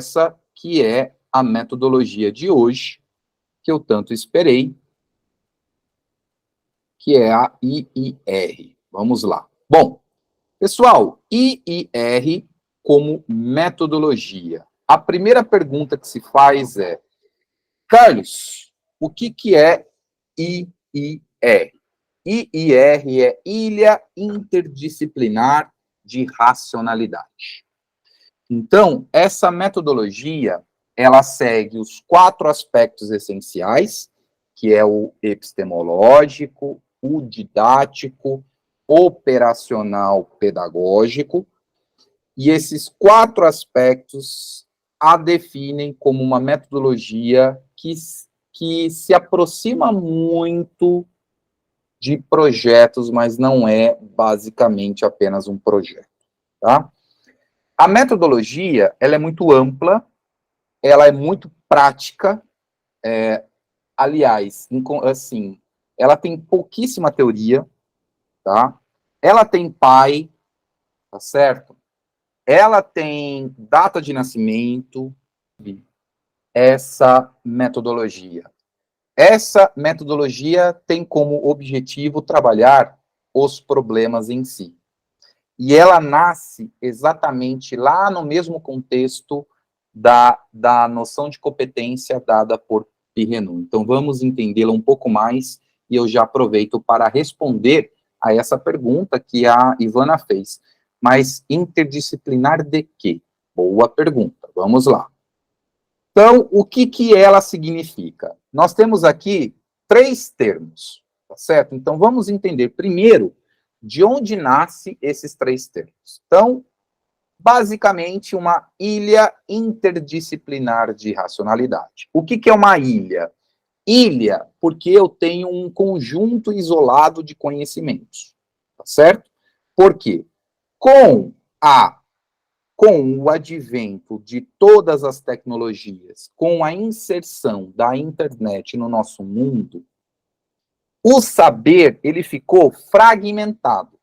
essa que é a metodologia de hoje, que eu tanto esperei, que é a IIR. Vamos lá. Bom, pessoal, IIR como metodologia. A primeira pergunta que se faz é: Carlos, o que é IIR? IIR é Ilha Interdisciplinar de Racionalidade. Então, essa metodologia, ela segue os 4 aspectos essenciais, que é o epistemológico, o didático, operacional, pedagógico, e esses 4 aspectos a definem como uma metodologia que se aproxima muito de projetos, mas não é basicamente apenas um projeto, tá? A metodologia, ela é muito ampla, ela é muito prática, aliás, assim, ela tem pouquíssima teoria, tá? Ela tem pai, tá certo? Ela tem data de nascimento, essa metodologia. Essa metodologia tem como objetivo trabalhar os problemas em si. E ela nasce exatamente lá no mesmo contexto da noção de competência dada por Pirrenou. Então, vamos entendê-la um pouco mais, e eu já aproveito para responder a essa pergunta que a Ivana fez. Mas interdisciplinar de quê? Boa pergunta, vamos lá. Então, o que ela significa? Nós temos aqui 3 termos, tá certo? Então, vamos entender primeiro de onde nascem esses 3 termos. Então, basicamente, uma ilha interdisciplinar de racionalidade. O que é uma ilha? Ilha, porque eu tenho um conjunto isolado de conhecimentos, tá certo? Por quê? Com o advento de todas as tecnologias, com a inserção da internet no nosso mundo, o saber, ele ficou fragmentado.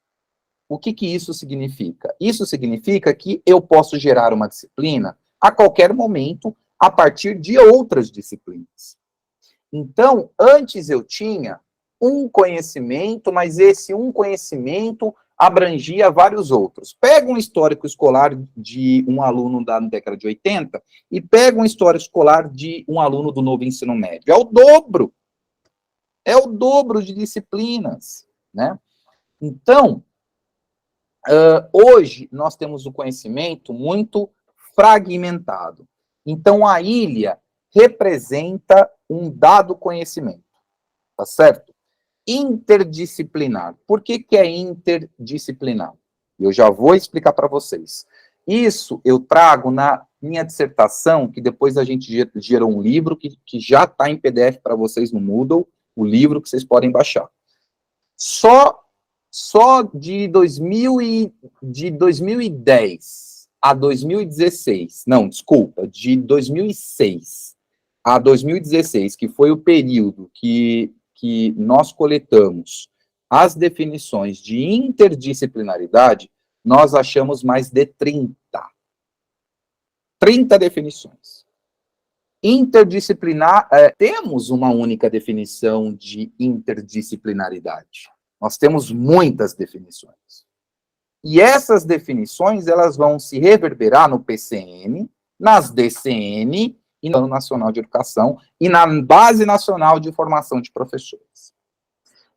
O que isso significa? Isso significa que eu posso gerar uma disciplina a qualquer momento a partir de outras disciplinas. Então, antes eu tinha um conhecimento, mas esse um conhecimento abrangia vários outros. Pega um histórico escolar de um aluno da década de 80 e pega um histórico escolar de um aluno do novo ensino médio. É o dobro. É o dobro de disciplinas, né? Então, hoje nós temos um conhecimento muito fragmentado. Então, a ilha representa um dado conhecimento, tá certo? Interdisciplinar. Por que é interdisciplinar? Eu já vou explicar para vocês. Isso eu trago na minha dissertação, que depois a gente gerou um livro que já está em PDF para vocês no Moodle, o livro que vocês podem baixar. Só de 2010 a 2016, não, desculpa, de 2006 a 2016, que foi o período que nós coletamos as definições de interdisciplinaridade, nós achamos mais de 30 definições. Interdisciplinar, temos uma única definição de interdisciplinaridade. Nós temos muitas definições. E essas definições, elas vão se reverberar no PCN, nas DCN, e no Plano Nacional de Educação, e na Base Nacional de Formação de Professores.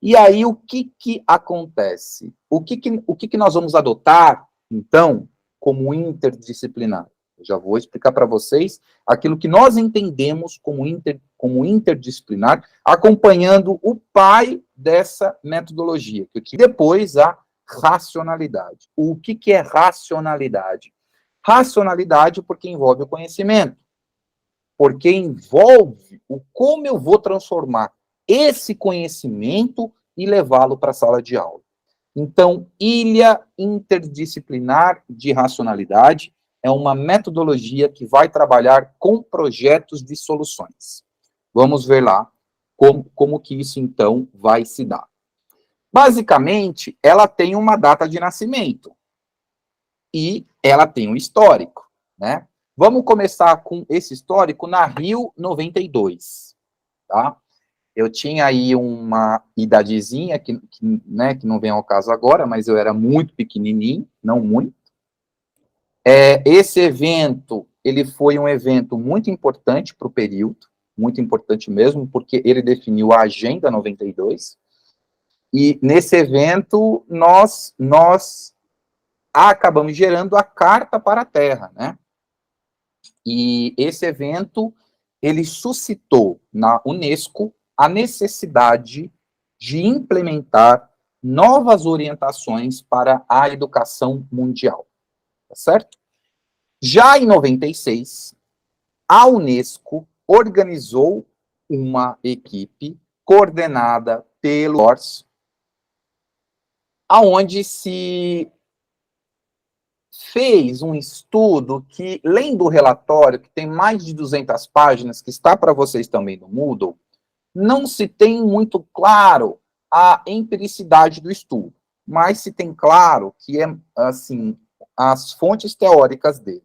E aí, o que acontece? O que nós vamos adotar, então, como interdisciplinar? Eu já vou explicar para vocês aquilo que nós entendemos como interdisciplinar, acompanhando o pai dessa metodologia, que depois a racionalidade. O que é racionalidade? Racionalidade porque envolve o conhecimento, porque envolve o como eu vou transformar esse conhecimento e levá-lo para a sala de aula. Então, ilha interdisciplinar de racionalidade é uma metodologia que vai trabalhar com projetos de soluções. Vamos ver lá como que isso, então, vai se dar. Basicamente, ela tem uma data de nascimento e ela tem um histórico, né? Vamos começar com esse histórico na Rio 92, tá? Eu tinha aí uma idadezinha, né, que não vem ao caso agora, mas eu era muito pequenininho, não muito. Esse evento, ele foi um evento muito importante para o período, muito importante mesmo, porque ele definiu a Agenda 92, e nesse evento nós acabamos gerando a Carta para a Terra, né? E esse evento, ele suscitou na Unesco a necessidade de implementar novas orientações para a educação mundial, tá certo? Já em 96, a Unesco organizou uma equipe coordenada pelo ORS, aonde se fez um estudo que, lendo o relatório, que tem mais de 200 páginas, que está para vocês também no Moodle, não se tem muito claro a empiricidade do estudo, mas se tem claro que é, assim, as fontes teóricas dele.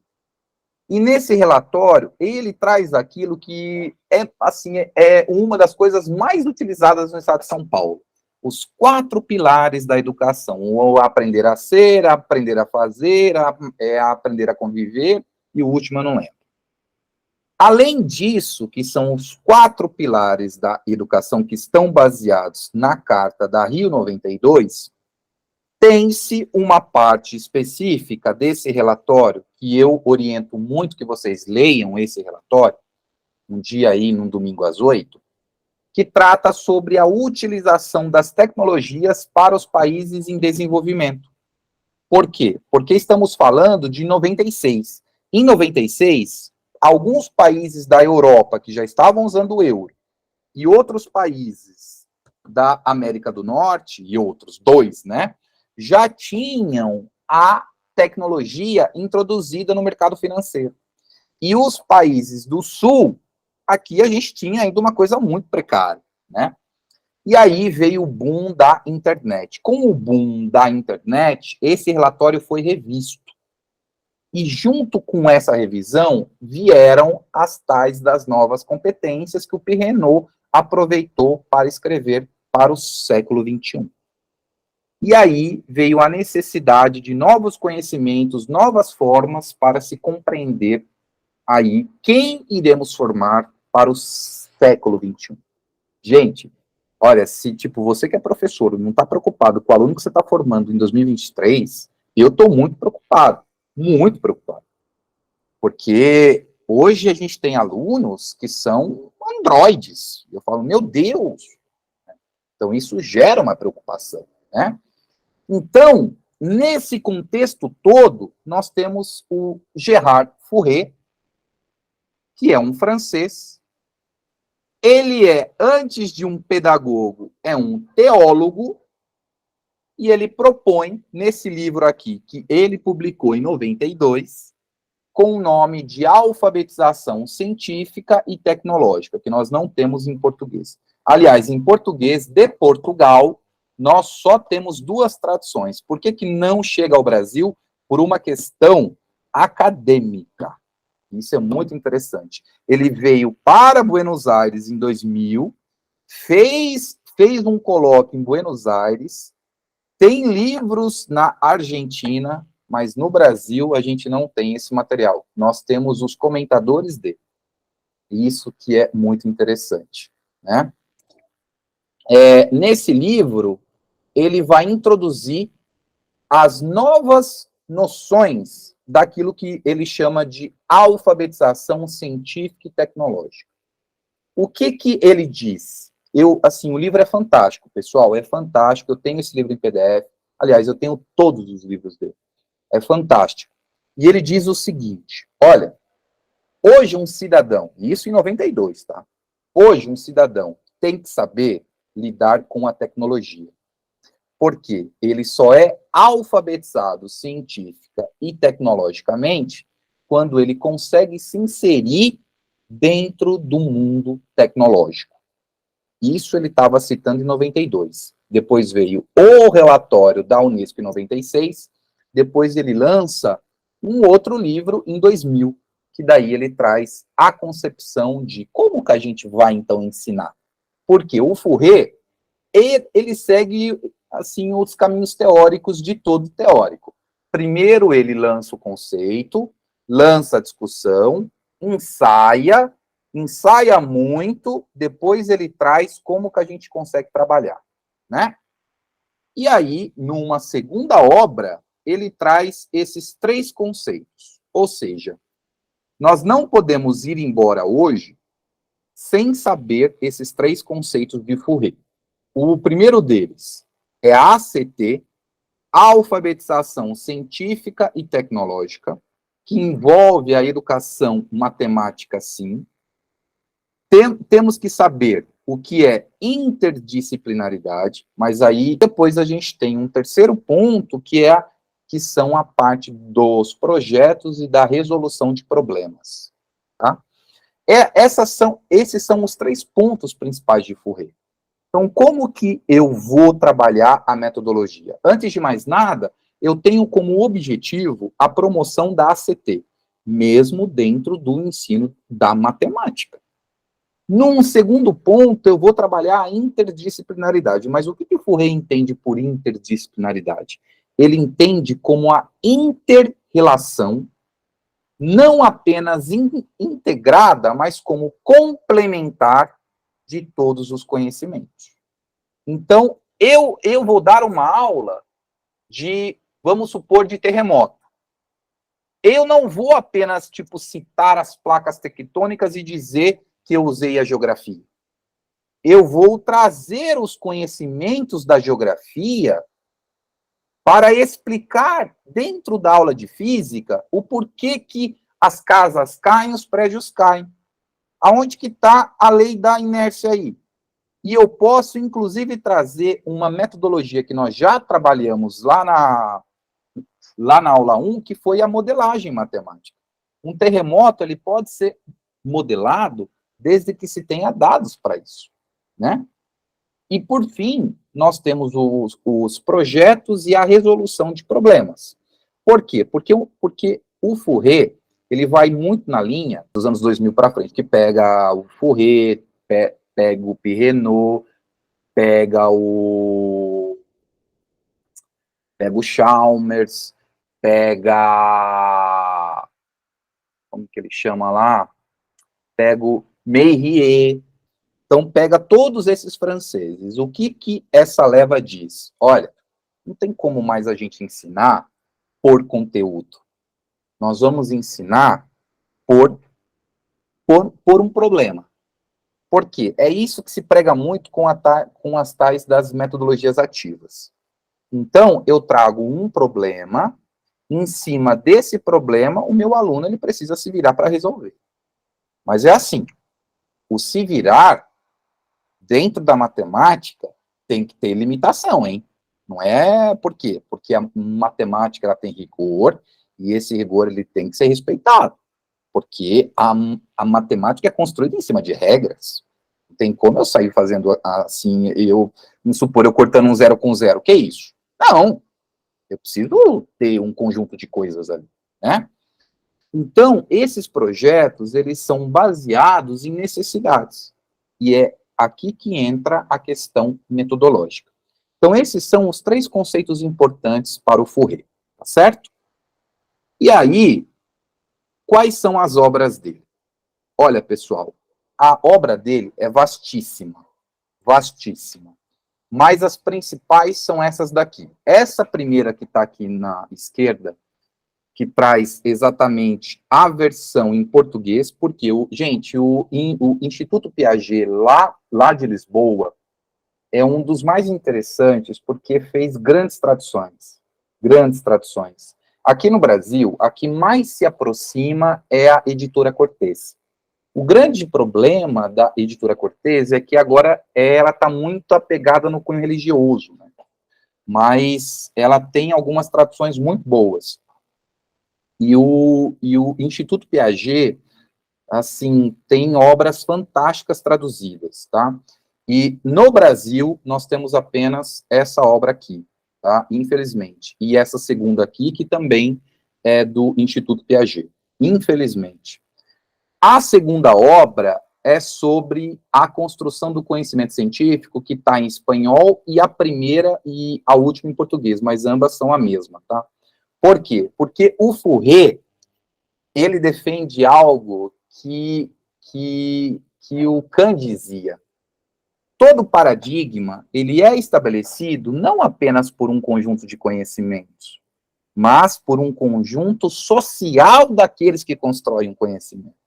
E nesse relatório, ele traz aquilo que é, assim, é uma das coisas mais utilizadas no estado de São Paulo. Os 4 pilares da educação: o aprender a ser, aprender a fazer, aprender a conviver, e o último eu não lembro. Além disso, que são os 4 pilares da educação que estão baseados na Carta da Rio 92, tem-se uma parte específica desse relatório, que eu oriento muito que vocês leiam esse relatório, um dia aí, num domingo às 8, que trata sobre a utilização das tecnologias para os países em desenvolvimento. Por quê? Porque estamos falando de 96. Em 96, alguns países da Europa que já estavam usando o euro e outros países da América do Norte, e outros 2, né, já tinham a tecnologia introduzida no mercado financeiro. E os países do Sul, aqui a gente tinha ainda uma coisa muito precária, né? E aí veio o boom da internet. Com o boom da internet, esse relatório foi revisto. E junto com essa revisão, vieram as tais das novas competências que o Pierre Renaud aproveitou para escrever para o século XXI. E aí veio a necessidade de novos conhecimentos, novas formas para se compreender aí quem iremos formar para o século XXI. Gente, olha, se tipo você que é professor não está preocupado com o aluno que você está formando em 2023, eu estou muito preocupado, porque hoje a gente tem alunos que são androides. Eu falo, meu Deus! Então isso gera uma preocupação, né? Então, nesse contexto todo, nós temos o Gérard Fourré, que é um francês. Ele é, antes de um pedagogo, é um teólogo, e ele propõe, nesse livro aqui, que ele publicou em 92, com o nome de Alfabetização Científica e Tecnológica, que nós não temos em português. Aliás, em português de Portugal, nós só temos 2 traduções. Por que não chega ao Brasil? Por uma questão acadêmica. Isso é muito interessante. Ele veio para Buenos Aires em 2000, fez um colóquio em Buenos Aires, tem livros na Argentina, mas no Brasil a gente não tem esse material. Nós temos os comentadores dele. Isso que é muito interessante, né? Nesse livro, ele vai introduzir as novas noções daquilo que ele chama de alfabetização científica e tecnológica. O que ele diz? Assim, o livro é fantástico, pessoal, é fantástico. Eu tenho esse livro em PDF. Aliás, eu tenho todos os livros dele. É fantástico. E ele diz o seguinte, olha, hoje um cidadão, isso em 92, tá? Hoje um cidadão tem que saber lidar com a tecnologia. Porque ele só é alfabetizado científica e tecnologicamente quando ele consegue se inserir dentro do mundo tecnológico. Isso ele estava citando em 92. Depois veio o relatório da Unesco em 96. Depois ele lança um outro livro em 2000, que daí ele traz a concepção de como que a gente vai, então, ensinar. Porque o Fourier, ele segue, assim, os caminhos teóricos de todo teórico. Primeiro ele lança o conceito, lança a discussão, ensaia muito, depois ele traz como que a gente consegue trabalhar, né? E aí, numa segunda obra, ele traz esses 3 conceitos. Ou seja, nós não podemos ir embora hoje sem saber esses 3 conceitos de Fourier. O primeiro deles é a ACT, a alfabetização científica e tecnológica, que envolve a educação matemática, sim. Temos que saber o que é interdisciplinaridade, mas aí depois a gente tem um terceiro ponto, que são a parte dos projetos e da resolução de problemas. Tá? Esses são os 3 pontos principais de Fourier. Então, como que eu vou trabalhar a metodologia? Antes de mais nada, eu tenho como objetivo a promoção da ACT, mesmo dentro do ensino da matemática. Num segundo ponto, eu vou trabalhar a interdisciplinaridade. Mas o que o Fourier entende por interdisciplinaridade? Ele entende como a inter-relação, não apenas integrada, mas como complementar de todos os conhecimentos. Então, eu vou dar uma aula de, vamos supor, de terremoto. Eu não vou apenas, tipo, citar as placas tectônicas e dizer que eu usei a geografia. Eu vou trazer os conhecimentos da geografia para explicar, dentro da aula de física, o porquê que as casas caem, os prédios caem. Aonde que está a lei da inércia aí? E eu posso, inclusive, trazer uma metodologia que nós já trabalhamos lá na aula 1, que foi a modelagem matemática. Um terremoto, ele pode ser modelado desde que se tenha dados para isso, né? E, por fim, nós temos os projetos e a resolução de problemas. Por quê? Porque o Fourier, ele vai muito na linha dos anos 2000 para frente, que pega o Fourier, pega o Pirrenot, pega o Chalmers, pega, como que ele chama lá? Pega o Meirier. Então, pega todos esses franceses. O que essa leva diz? Olha, não tem como mais a gente ensinar por conteúdo. Nós vamos ensinar por um problema. Por quê? É isso que se prega muito com as tais das metodologias ativas. Então, eu trago um problema, em cima desse problema, o meu aluno ele precisa se virar para resolver. Mas é assim, o se virar, dentro da matemática, tem que ter limitação, hein? Não é por quê? Porque a matemática ela tem rigor, e esse rigor ele tem que ser respeitado. Porque a matemática é construída em cima de regras. Não tem como eu sair fazendo assim, vamos supor, eu cortando um 0 com 0. Que é isso? Não. Eu preciso ter um conjunto de coisas ali, né? Então, esses projetos, eles são baseados em necessidades. E é aqui que entra a questão metodológica. Então, esses são os 3 conceitos importantes para o Fourier, tá certo? E aí, quais são as obras dele? Olha, pessoal, a obra dele é vastíssima, vastíssima. Mas as principais são essas daqui. Essa primeira que está aqui na esquerda, que traz exatamente a versão em português, porque, gente, o Instituto Piaget, lá de Lisboa, é um dos mais interessantes, porque fez grandes traduções. Grandes traduções. Aqui no Brasil, a que mais se aproxima é a Editora Cortez. O grande problema da Editora Cortez é que agora ela está muito apegada no cunho religioso, né? Mas ela tem algumas traduções muito boas. E o Instituto Piaget, assim, tem obras fantásticas traduzidas, tá? E no Brasil, nós temos apenas essa obra aqui, tá? Infelizmente. E essa segunda aqui, que também é do Instituto Piaget. Infelizmente. A segunda obra é sobre a construção do conhecimento científico, que está em espanhol, e a primeira e a última em português, mas ambas são a mesma, tá? Por quê? Porque o Fourier, ele defende algo que o Kant dizia. Todo paradigma, ele é estabelecido não apenas por um conjunto de conhecimentos, mas por um conjunto social daqueles que constroem o conhecimento.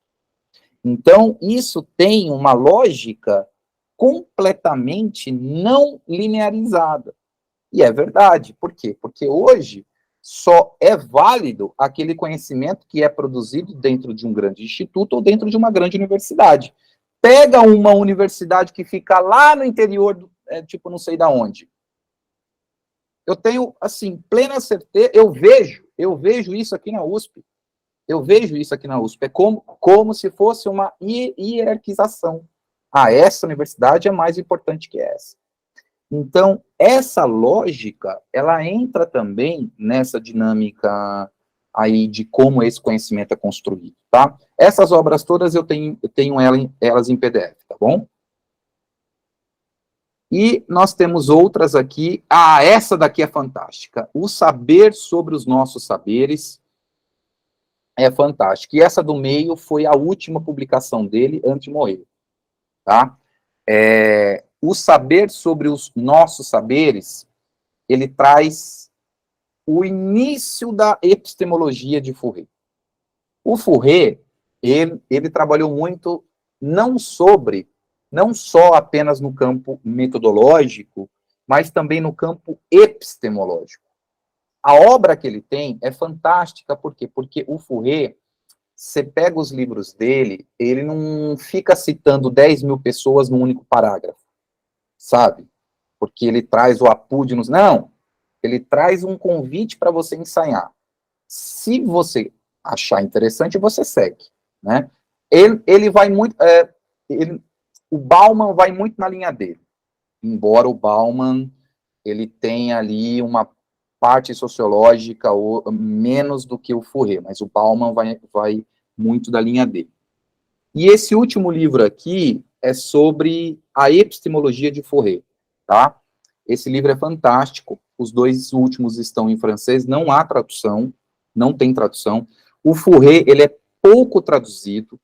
Então, isso tem uma lógica completamente não linearizada. E é verdade. Por quê? Porque hoje só é válido aquele conhecimento que é produzido dentro de um grande instituto ou dentro de uma grande universidade. Pega uma universidade que fica lá no interior, tipo, não sei da onde. Eu tenho, assim, plena certeza, eu vejo isso aqui na USP. Eu vejo isso aqui na USP. É como se fosse uma hierarquização. Ah, essa universidade é mais importante que essa. Então, essa lógica, ela entra também nessa dinâmica aí de como esse conhecimento é construído, tá? Essas obras todas eu tenho elas em PDF, tá bom? E nós temos outras aqui. Ah, essa daqui é fantástica. O saber sobre os nossos saberes é fantástica. E essa do meio foi a última publicação dele antes de morrer, tá? O saber sobre os nossos saberes, ele traz o início da epistemologia de Fourier. O Fourier, ele trabalhou muito não só apenas no campo metodológico, mas também no campo epistemológico. A obra que ele tem é fantástica, por quê? Porque o Fourier, você pega os livros dele, ele não fica citando 10 mil pessoas num único parágrafo, sabe? Porque ele traz o apúdio nos... Não, ele traz um convite para você ensaiar. Se você achar interessante, você segue, né? Ele vai muito... o Bauman vai muito na linha dele, embora o Bauman ele tenha ali uma parte sociológica ou menos do que o Fourier, mas o Bauman vai muito da linha dele. E esse último livro aqui é sobre a epistemologia de Fourier, tá? Esse livro é fantástico, os dois últimos estão em francês, não há tradução, não tem tradução. O Fourier, ele é pouco traduzido,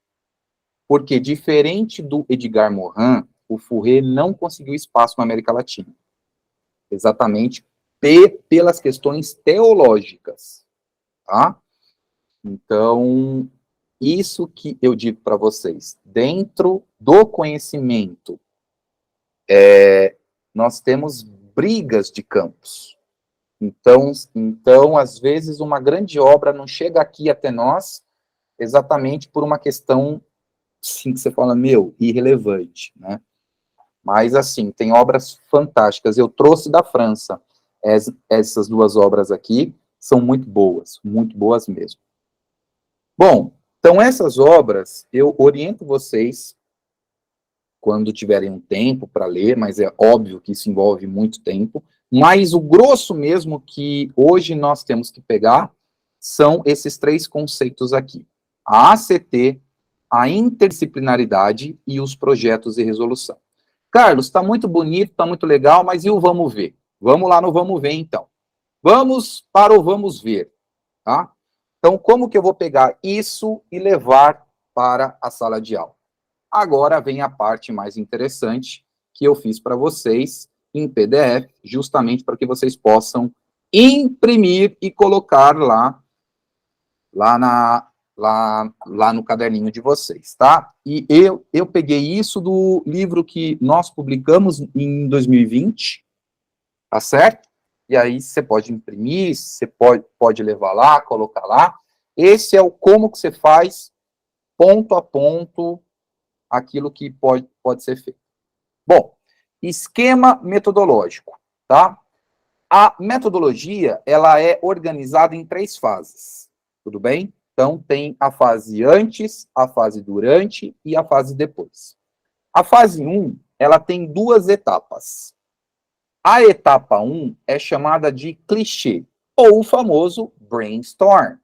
porque diferente do Edgar Morin, o Fourier não conseguiu espaço na América Latina. Exatamente pelas questões teológicas, tá? Então, isso que eu digo para vocês, dentro do conhecimento, nós temos brigas de campos. Então, às vezes, uma grande obra não chega aqui até nós exatamente por uma questão, sim, que você fala, irrelevante, né? Mas, assim, tem obras fantásticas. Eu trouxe da França essas duas obras aqui, são muito boas mesmo. Bom, então essas obras, eu oriento vocês, quando tiverem um tempo para ler, mas é óbvio que isso envolve muito tempo, mas o grosso mesmo que hoje nós temos que pegar são esses três conceitos aqui. A ACT, a interdisciplinaridade e os projetos de resolução. Carlos, está muito bonito, está muito legal, mas e o vamos ver? Vamos lá no vamos ver, então. Vamos para o vamos ver, tá? Então, como que eu vou pegar isso e levar para a sala de aula? Agora vem a parte mais interessante que eu fiz para vocês em PDF, justamente para que vocês possam imprimir e colocar lá no caderninho de vocês, tá? E eu peguei isso do livro que nós publicamos em 2020, tá certo? E aí você pode imprimir, você pode levar lá, colocar lá. Esse é o como que você faz, ponto a ponto, aquilo que pode ser feito. Bom, esquema metodológico, tá? A metodologia, ela é organizada em 3 fases, tudo bem? Então, tem a fase antes, a fase durante e a fase depois. A fase 1, ela tem 2 etapas. A etapa 1 é chamada de clichê, ou o famoso brainstorm.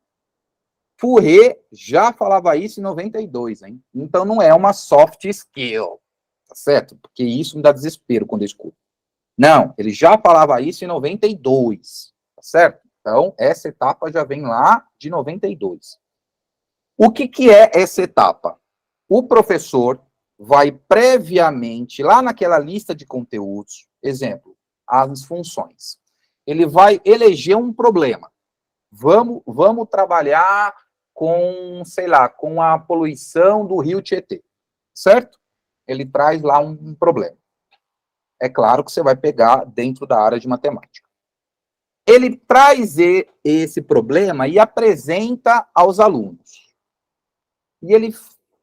Fourier já falava isso em 92, hein? Então não é uma soft skill, tá certo? Porque isso me dá desespero quando eu escuto. Não, ele já falava isso em 92, tá certo? Então, essa etapa já vem lá de 92. O que é essa etapa? O professor vai previamente, lá naquela lista de conteúdos, exemplo, as funções, ele vai eleger um problema. Vamos trabalhar com, sei lá, com a poluição do rio Tietê, certo? Ele traz lá um problema. É claro que você vai pegar dentro da área de matemática. Ele traz esse problema e apresenta aos alunos. E ele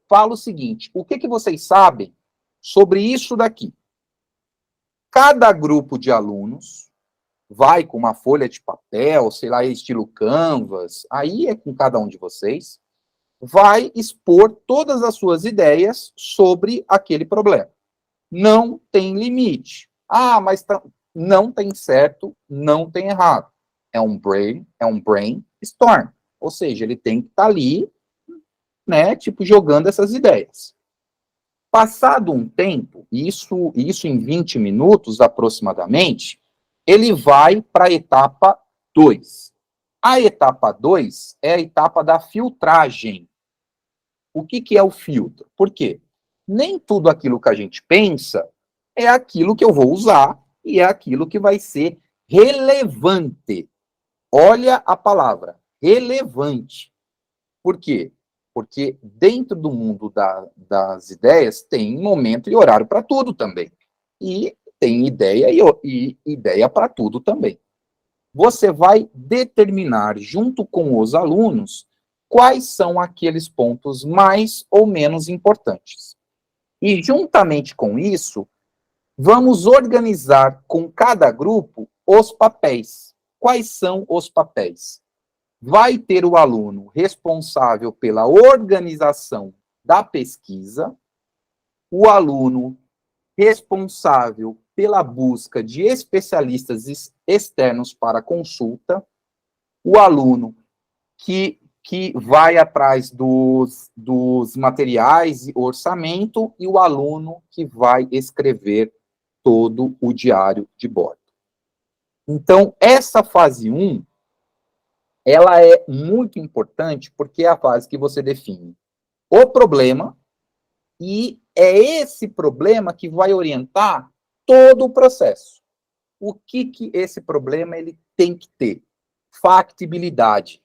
fala o seguinte: o que vocês sabem sobre isso daqui? Cada grupo de alunos vai com uma folha de papel, sei lá, estilo Canvas, aí é com cada um de vocês, vai expor todas as suas ideias sobre aquele problema. Não tem limite. Ah, mas não tem certo, não tem errado. É um brainstorm. Ou seja, ele tem que estar ali, né, tipo, jogando essas ideias. Passado um tempo, isso em 20 minutos aproximadamente, ele vai para a etapa 2. A etapa 2 é a etapa da filtragem. O que é o filtro? Por quê? Nem tudo aquilo que a gente pensa é aquilo que eu vou usar e é aquilo que vai ser relevante. Olha a palavra, relevante. Por quê? Porque dentro do mundo das ideias tem momento e horário para tudo também. E tem ideia e ideia para tudo também. Você vai determinar, junto com os alunos, quais são aqueles pontos mais ou menos importantes. E, juntamente com isso, vamos organizar com cada grupo os papéis. Quais são os papéis? Vai ter o aluno responsável pela organização da pesquisa, o aluno responsável pela busca de especialistas externos para consulta, o aluno que vai atrás dos materiais e orçamento, e o aluno que vai escrever todo o diário de bordo. Então, essa fase 1, ela é muito importante, porque é a fase que você define o problema, e é esse problema que vai orientar todo o processo. O que esse problema ele tem que ter? Factibilidade.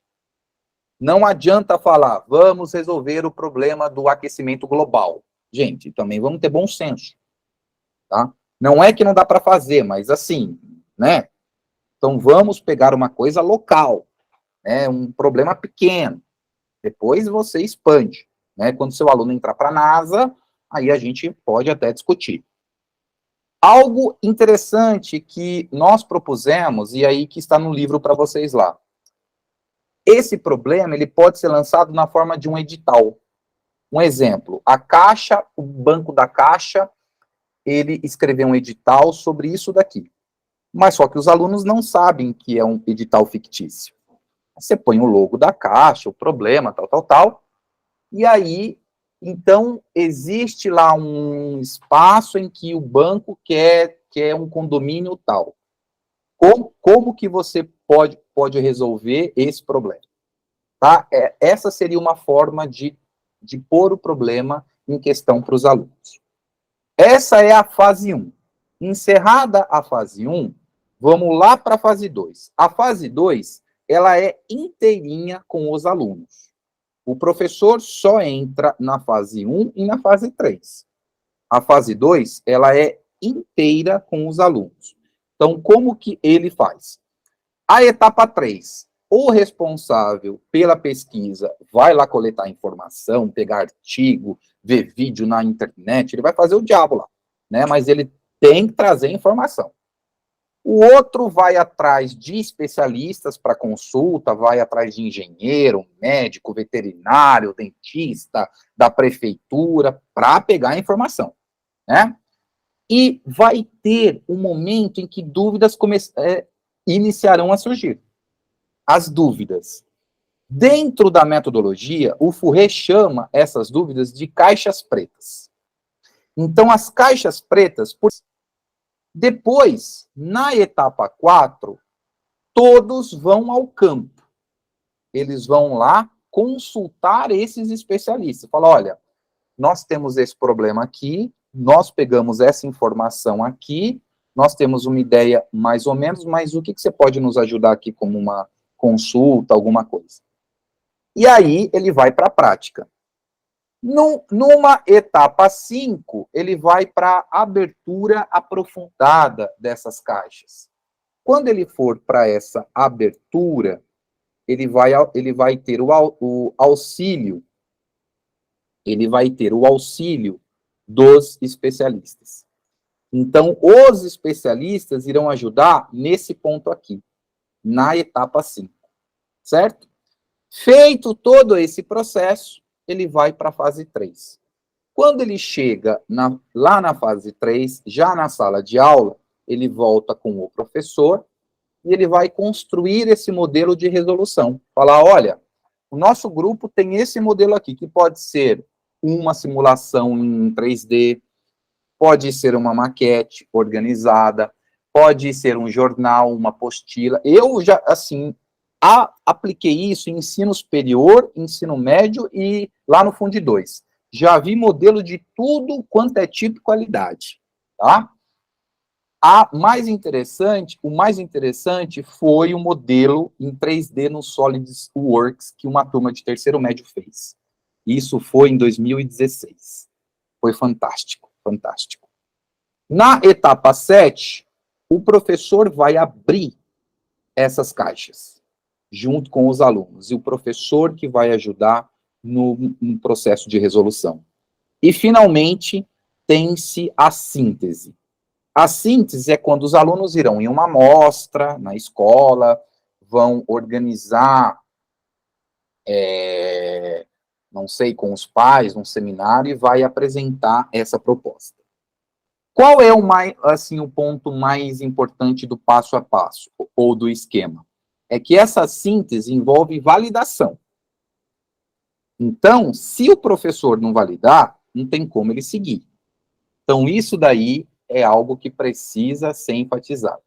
Não adianta falar, vamos resolver o problema do aquecimento global. Gente, também vamos ter bom senso, tá? Não é que não dá para fazer, mas assim, né? Então vamos pegar uma coisa local, né? Um problema pequeno. Depois você expande, né? Quando seu aluno entrar para a NASA, aí a gente pode até discutir. Algo interessante que nós propusemos, e aí que está no livro para vocês lá. Esse problema, ele pode ser lançado na forma de um edital. Um exemplo, a Caixa, o Banco da Caixa, ele escreveu um edital sobre isso daqui. Mas só que os alunos não sabem que é um edital fictício. Você põe o logo da Caixa, o problema, tal, e aí, então, existe lá um espaço em que o banco quer um condomínio tal. Como que você pode resolver esse problema? Tá? Essa seria uma forma de pôr o problema em questão para os alunos. Essa é a fase 1. Encerrada a fase 1, vamos lá para a fase 2. A fase 2, ela é inteirinha com os alunos. O professor só entra na fase 1 e na fase 3. A fase 2, ela é inteira com os alunos. Então, como que ele faz? A etapa 3, o responsável pela pesquisa vai lá coletar informação, pegar artigo, ver vídeo na internet, ele vai fazer o diabo lá, né? Mas ele tem que trazer informação. O outro vai atrás de especialistas para consulta, vai atrás de engenheiro, médico, veterinário, dentista, da prefeitura, para pegar a informação, né? E vai ter um momento em que dúvidas iniciarão a surgir. As dúvidas. Dentro da metodologia, o Fourier chama essas dúvidas de caixas pretas. Então, as caixas pretas, depois, na etapa 4, todos vão ao campo. Eles vão lá consultar esses especialistas. Fala, olha, nós temos esse problema aqui, nós pegamos essa informação aqui, nós temos uma ideia mais ou menos, mas o que você pode nos ajudar aqui como uma consulta, alguma coisa? E aí ele vai para a prática. Numa etapa 5, ele vai para a abertura aprofundada dessas caixas. Quando ele for para essa abertura, ele vai ter o auxílio, dos especialistas. Então, os especialistas irão ajudar nesse ponto aqui, na etapa 5, certo? Feito todo esse processo, ele vai para a fase 3. Quando ele chega lá na fase 3, já na sala de aula, ele volta com o professor e ele vai construir esse modelo de resolução. Falar, olha, o nosso grupo tem esse modelo aqui, que pode ser uma simulação em 3D, pode ser uma maquete organizada, pode ser um jornal, uma apostila. Eu já, assim, apliquei isso em ensino superior, ensino médio e lá no Fundo 2. Já vi modelo de tudo quanto é tipo e qualidade, tá? O mais interessante foi o modelo em 3D no SolidWorks que uma turma de terceiro médio fez. Isso foi em 2016. Foi fantástico, fantástico. Na etapa 7, o professor vai abrir essas caixas, junto com os alunos, e o professor que vai ajudar no processo de resolução. E, finalmente, tem-se a síntese. A síntese é quando os alunos irão em uma amostra na escola, vão organizar, não sei, com os pais, um seminário, e vai apresentar essa proposta. Qual é o ponto mais importante do passo a passo, ou do esquema? É que essa síntese envolve validação. Então, se o professor não validar, não tem como ele seguir. Então, isso daí é algo que precisa ser enfatizado,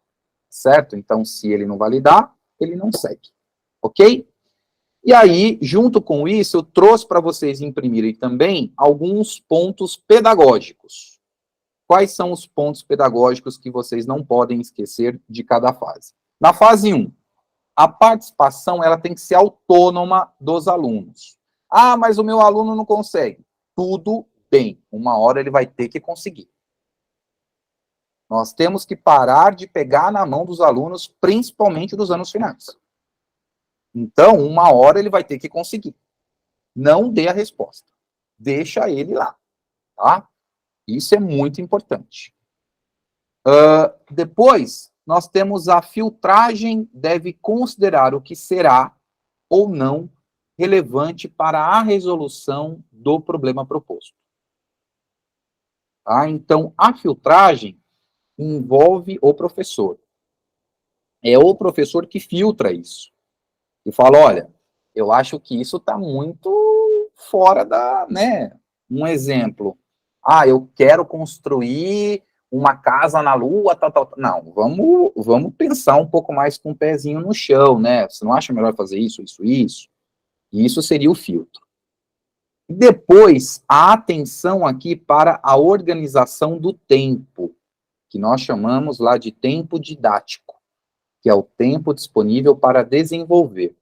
certo? Então, se ele não validar, ele não segue, ok? E aí, junto com isso, eu trouxe para vocês imprimirem também alguns pontos pedagógicos. Quais são os pontos pedagógicos que vocês não podem esquecer de cada fase? Na fase 1, a participação ela tem que ser autônoma dos alunos. Ah, mas o meu aluno não consegue. Tudo bem, uma hora ele vai ter que conseguir. Nós temos que parar de pegar na mão dos alunos, principalmente dos anos finais. Então, uma hora ele vai ter que conseguir. Não dê a resposta. Deixa ele lá, tá? Isso é muito importante. Depois, nós temos a filtragem, deve considerar o que será ou não relevante para a resolução do problema proposto. Tá? Então, a filtragem envolve o professor. É o professor que filtra isso. E fala, olha, eu acho que isso está muito fora da, né? Um exemplo. Ah, eu quero construir uma casa na Lua, tal, tal. Não, vamos pensar um pouco mais com o pezinho no chão, né? Você não acha melhor fazer isso, isso, isso? E isso seria o filtro. Depois, a atenção aqui para a organização do tempo, que nós chamamos lá de tempo didático, que é o tempo disponível para desenvolver.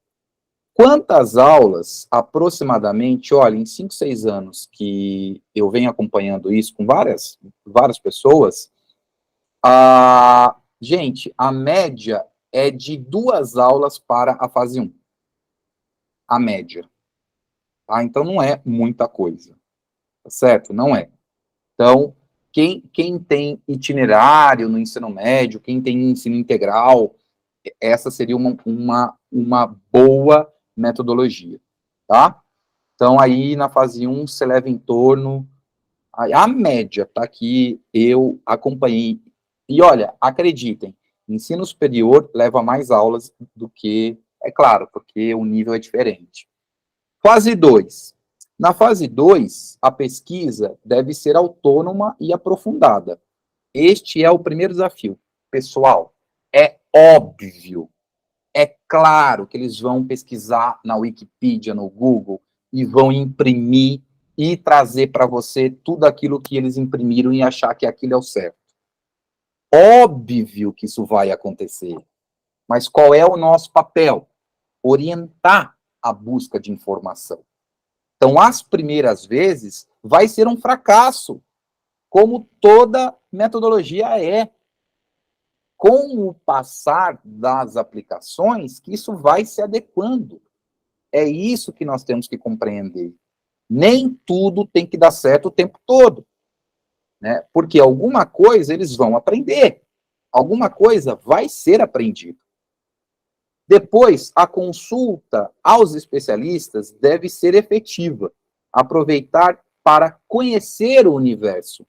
Quantas aulas, aproximadamente, olha, em 5, 6 anos que eu venho acompanhando isso com várias pessoas, gente, a média é de 2 aulas para a fase 1. A média. Tá? Então, não é muita coisa. Tá certo? Não é. Então, quem tem itinerário no ensino médio, quem tem ensino integral, essa seria uma boa metodologia, tá? Então, aí, na fase 1, você leva em torno... A média, tá? Que eu acompanhei. E, olha, acreditem, ensino superior leva mais aulas do que... É claro, porque o nível é diferente. Fase 2. Na fase 2, a pesquisa deve ser autônoma e aprofundada. Este é o primeiro desafio. Pessoal, é óbvio, é claro que eles vão pesquisar na Wikipedia, no Google, e vão imprimir e trazer para você tudo aquilo que eles imprimiram e achar que aquilo é o certo. Óbvio que isso vai acontecer. Mas qual é o nosso papel? Orientar a busca de informação. Então, as primeiras vezes, vai ser um fracasso, como toda metodologia é. Com o passar das aplicações, que isso vai se adequando. É isso que nós temos que compreender. Nem tudo tem que dar certo o tempo todo, né? Porque alguma coisa eles vão aprender, alguma coisa vai ser aprendido. Depois, a consulta aos especialistas deve ser efetiva, aproveitar para conhecer o universo.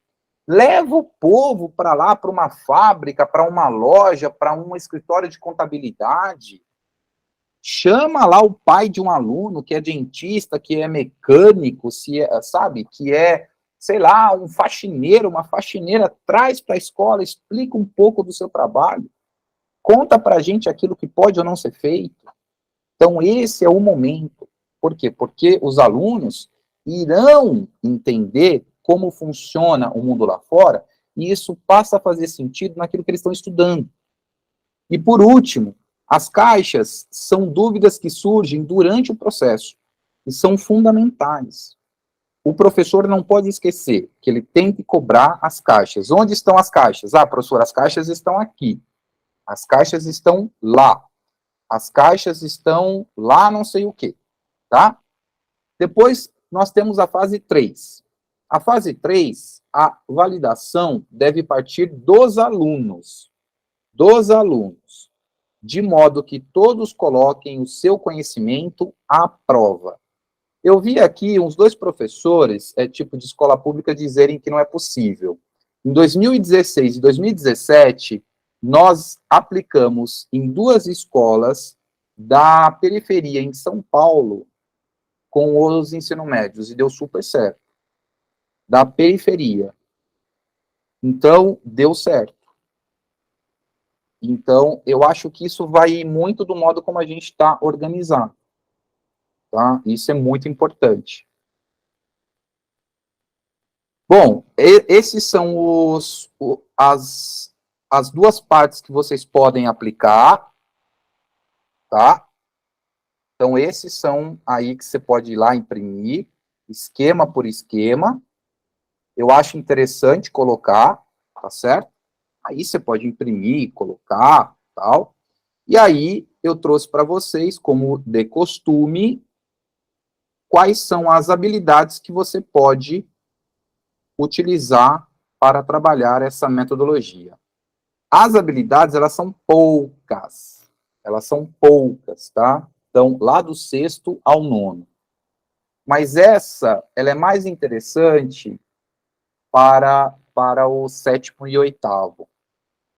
Leva o povo para lá, para uma fábrica, para uma loja, para um escritório de contabilidade. Chama lá o pai de um aluno que é dentista, que é mecânico, se é, sabe, que é, sei lá, um faxineiro, uma faxineira, traz para a escola, explica um pouco do seu trabalho, conta para a gente aquilo que pode ou não ser feito. Então, esse é o momento. Por quê? Porque os alunos irão entender como funciona o mundo lá fora, e isso passa a fazer sentido naquilo que eles estão estudando. E, por último, as caixas são dúvidas que surgem durante o processo, e são fundamentais. O professor não pode esquecer que ele tem que cobrar as caixas. Onde estão as caixas? Ah, professor, as caixas estão aqui. As caixas estão lá. As caixas estão lá não sei o quê, tá? Depois, nós temos a fase 3. A fase 3, a validação deve partir dos alunos, de modo que todos coloquem o seu conhecimento à prova. Eu vi aqui uns 2 professores, tipo de escola pública, dizerem que não é possível. Em 2016 e 2017, nós aplicamos em 2 escolas da periferia em São Paulo com os ensino médios e deu super certo. Da periferia. Então, deu certo. Então, eu acho que isso vai muito do modo como a gente está organizado. Tá? Isso é muito importante. Bom, esses são as 2 partes que vocês podem aplicar, tá? Então, esses são aí que você pode ir lá imprimir, esquema por esquema. Eu acho interessante colocar, tá certo? Aí você pode imprimir, colocar, tal. E aí, eu trouxe para vocês, como de costume, quais são as habilidades que você pode utilizar para trabalhar essa metodologia. As habilidades, elas são poucas, tá? Então, lá do 6º ao 9º. Mas ela é mais interessante para o 7º e 8º.